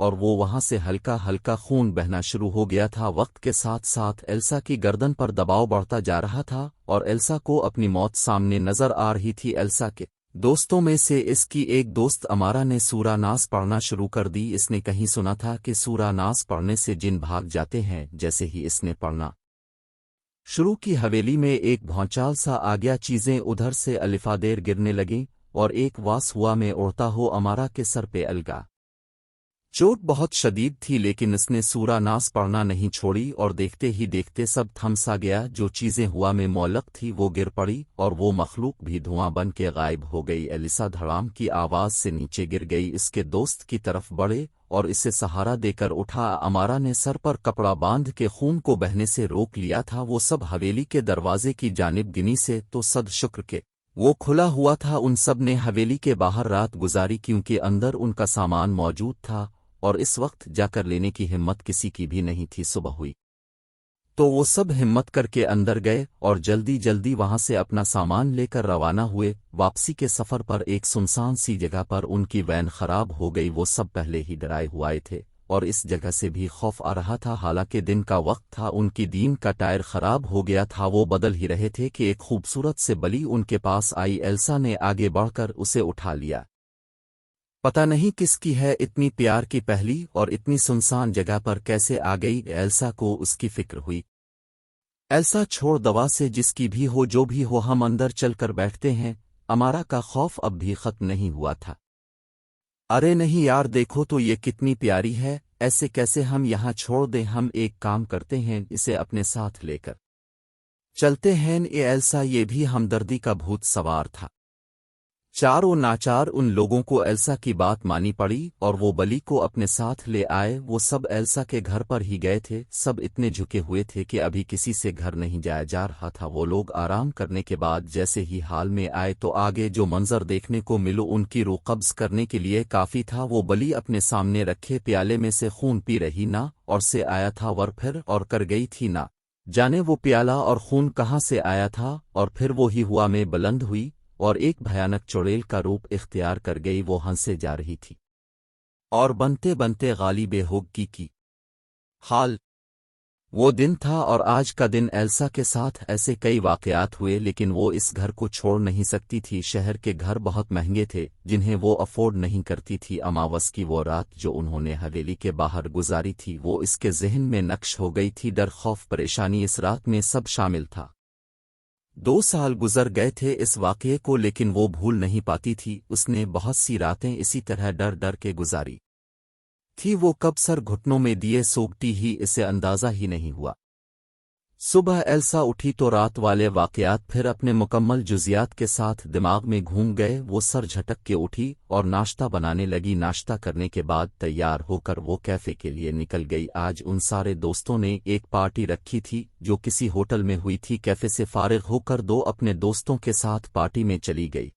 اور وہ وہاں سے ہلکا ہلکا خون بہنا شروع ہو گیا تھا۔ وقت کے ساتھ ساتھ ایلسا کی گردن پر دباؤ بڑھتا جا رہا تھا اور ایلسا کو اپنی موت سامنے نظر آ رہی تھی۔ ایلسا کے دوستوں میں سے اس کی ایک دوست امارا نے سورہ ناس پڑھنا شروع کر دی۔ اس نے کہیں سنا تھا کہ سورہ ناس پڑھنے سے جن بھاگ جاتے ہیں۔ جیسے ہی اس نے پڑھنا شروع کی، حویلی میں ایک بھونچال سا آ گیا، چیزیں ادھر سے الفادیر گرنے لگیں اور ایک واس ہوا میں اڑتا ہو امارا کے سر پہ الگا۔ چوٹ بہت شدید تھی لیکن اس نے سورہ ناس پڑھنا نہیں چھوڑی اور دیکھتے ہی دیکھتے سب تھم سا گیا۔ جو چیزیں ہوا میں معلق تھی وہ گر پڑی اور وہ مخلوق بھی دھواں بن کے غائب ہو گئی۔ ایلسا دھڑام کی آواز سے نیچے گر گئی، اس کے دوست کی طرف بڑھے اور اسے سہارا دے کر اٹھا۔ امارا نے سر پر کپڑا باندھ کے خون کو بہنے سے روک لیا تھا۔ وہ سب حویلی کے دروازے کی جانب گنی سے تو صد شکر کے وہ کھلا ہوا تھا۔ ان سب نے حویلی کے باہر رات گزاری کیونکہ اندر ان کا سامان موجود تھا اور اس وقت جا کر لینے کی ہمت کسی کی بھی نہیں تھی۔ صبح ہوئی تو وہ سب ہمت کر کے اندر گئے اور جلدی جلدی وہاں سے اپنا سامان لے کر روانہ ہوئے۔ واپسی کے سفر پر ایک سنسان سی جگہ پر ان کی وین خراب ہو گئی۔ وہ سب پہلے ہی ڈرائے ہوئے تھے اور اس جگہ سے بھی خوف آ رہا تھا، حالانکہ دن کا وقت تھا۔ ان کی دین کا ٹائر خراب ہو گیا تھا، وہ بدل ہی رہے تھے کہ ایک خوبصورت سے بلی ان کے پاس آئی۔ ایلسا نے آگے بڑھ کر اسے اٹھا لیا۔ پتہ نہیں کس کی ہے، اتنی پیار کی پہلی اور اتنی سنسان جگہ پر کیسے آ گئی؟ ایلسا کو اس کی فکر ہوئی۔ ایلسا چھوڑ دوا سے جس کی بھی ہو جو بھی ہو، ہم اندر چل کر بیٹھتے ہیں۔ امارا کا خوف اب بھی ختم نہیں ہوا تھا۔ ارے نہیں یار، دیکھو تو یہ کتنی پیاری ہے، ایسے کیسے ہم یہاں چھوڑ دیں؟ ہم ایک کام کرتے ہیں، اسے اپنے ساتھ لے کر چلتے ہیں۔ ایلسا یہ بھی ہمدردی کا بھوت سوار تھا۔ چار و ناچار ان لوگوں کو ایلسا کی بات مانی پڑی اور وہ بلی کو اپنے ساتھ لے آئے۔ وہ سب ایلسا کے گھر پر ہی گئے تھے، سب اتنے جھکے ہوئے تھے کہ ابھی کسی سے گھر نہیں جایا جا رہا تھا۔ وہ لوگ آرام کرنے کے بعد جیسے ہی حال میں آئے تو آگے جو منظر دیکھنے کو ملو ان کی روح قبض کرنے کے لیے کافی تھا۔ وہ بلی اپنے سامنے رکھے پیالے میں سے خون پی رہی نہ اور سے آیا تھا ور پھر اور کر گئی تھی، نہ جانے وہ پیالہ اور خون کہاں سے آیا تھا، اور پھر وہی ہوا میں بلند ہوئی اور ایک بھیانک چڑیل کا روپ اختیار کر گئی۔ وہ ہنسے جا رہی تھی اور بنتے بنتے غالب ہوگی کی حال وہ دن تھا۔ اور آج کا دن ایلسا کے ساتھ ایسے کئی واقعات ہوئے لیکن وہ اس گھر کو چھوڑ نہیں سکتی تھی۔ شہر کے گھر بہت مہنگے تھے جنہیں وہ افورڈ نہیں کرتی تھی۔ اماوس کی وہ رات جو انہوں نے حویلی کے باہر گزاری تھی وہ اس کے ذہن میں نقش ہو گئی تھی۔ ڈر، خوف، پریشانی اس رات میں سب شامل تھا۔ 2 سال گزر گئے تھے اس واقعے کو لیکن وہ بھول نہیں پاتی تھی۔ اس نے بہت سی راتیں اسی طرح ڈر ڈر کے گزاری تھی۔ وہ کب سر گھٹنوں میں دیے سوگتی ہی اسے اندازہ ہی نہیں ہوا۔ صبح ایلسا اٹھی تو رات والے واقعات پھر اپنے مکمل جزیات کے ساتھ دماغ میں گھوم گئے۔ وہ سر جھٹک کے اٹھی اور ناشتہ بنانے لگی۔ ناشتہ کرنے کے بعد تیار ہو کر وہ کیفے کے لیے نکل گئی۔ آج ان سارے دوستوں نے ایک پارٹی رکھی تھی جو کسی ہوٹل میں ہوئی تھی۔ کیفے سے فارغ ہو کر دو اپنے دوستوں کے ساتھ پارٹی میں چلی گئی۔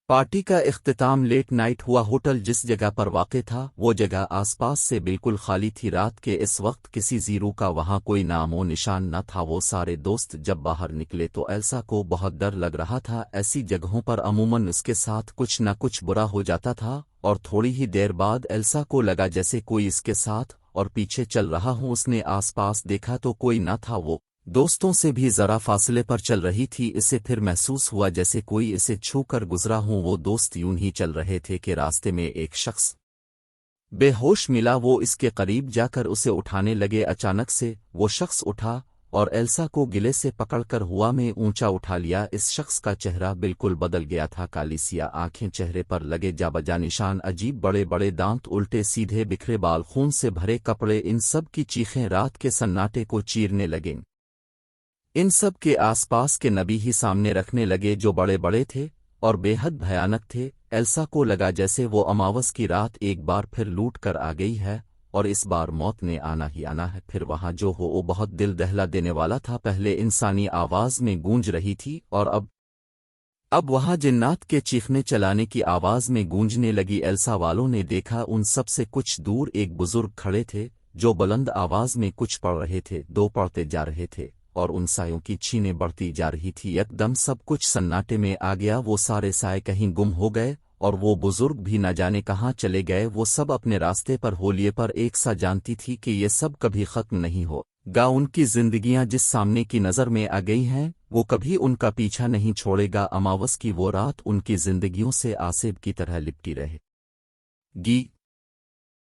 پارٹی کا اختتام لیٹ نائٹ ہوا۔ ہوٹل جس جگہ پر واقع تھا وہ جگہ آس پاس سے بالکل خالی تھی۔ رات کے اس وقت کسی زیرو کا وہاں کوئی نام و نشان نہ تھا۔ وہ سارے دوست جب باہر نکلے تو ایلسا کو بہت ڈر لگ رہا تھا۔ ایسی جگہوں پر عموماً اس کے ساتھ کچھ نہ کچھ برا ہو جاتا تھا اور تھوڑی ہی دیر بعد ایلسا کو لگا جیسے کوئی اس کے ساتھ اور پیچھے چل رہا ہوں۔ اس نے آس پاس دیکھا تو کوئی نہ تھا، وہ دوستوں سے بھی ذرا فاصلے پر چل رہی تھی۔ اسے پھر محسوس ہوا جیسے کوئی اسے چھو کر گزرا ہوں۔ وہ دوست یوں ہی چل رہے تھے کہ راستے میں ایک شخص بے ہوش ملا۔ وہ اس کے قریب جا کر اسے اٹھانے لگے۔ اچانک سے وہ شخص اٹھا اور ایلسا کو گلے سے پکڑ کر ہوا میں اونچا اٹھا لیا۔ اس شخص کا چہرہ بالکل بدل گیا تھا، کالی سیاہ آنکھیں، چہرے پر لگے جا بجا نشان، عجیب بڑے بڑے دانت، الٹے سیدھے بکھرے بال، خون سے بھرے کپڑے، ان سب کی چیخیں رات کے سناٹے کو چیرنے لگیں۔ ان سب کے آس پاس کے نبی ہی سامنے رکھنے لگے جو بڑے بڑے تھے اور بے حد بھیانک تھے۔ ایلسا کو لگا جیسے وہ اماوس کی رات ایک بار پھر لوٹ کر آ گئی ہے اور اس بار موت نے آنا ہی آنا ہے۔ پھر وہاں جو ہو وہ بہت دل دہلا دینے والا تھا۔ پہلے انسانی آواز میں گونج رہی تھی اور اب وہاں جنات کے چیخنے چلانے کی آواز میں گونجنے لگی۔ ایلسا والوں نے دیکھا ان سب سے کچھ دور ایک بزرگ کھڑے تھے جو بلند آواز میں کچھ پڑھ رہے تھے۔ دو پڑھتے جا رہے تھے اور ان سایوں کی چھینیں بڑھتی جا رہی تھی۔ یک دم سب کچھ سناٹے میں آ گیا۔ وہ سارے سائے کہیں گم ہو گئے اور وہ بزرگ بھی نہ جانے کہاں چلے گئے۔ وہ سب اپنے راستے پر ہولیے پر ایک سا جانتی تھی کہ یہ سب کبھی ختم نہیں ہو گا۔ ان کی زندگیاں جس سامنے کی نظر میں آ گئی ہیں وہ کبھی ان کا پیچھا نہیں چھوڑے گا۔ اماوس کی وہ رات ان کی زندگیوں سے آسیب کی طرح لپٹی رہے گی۔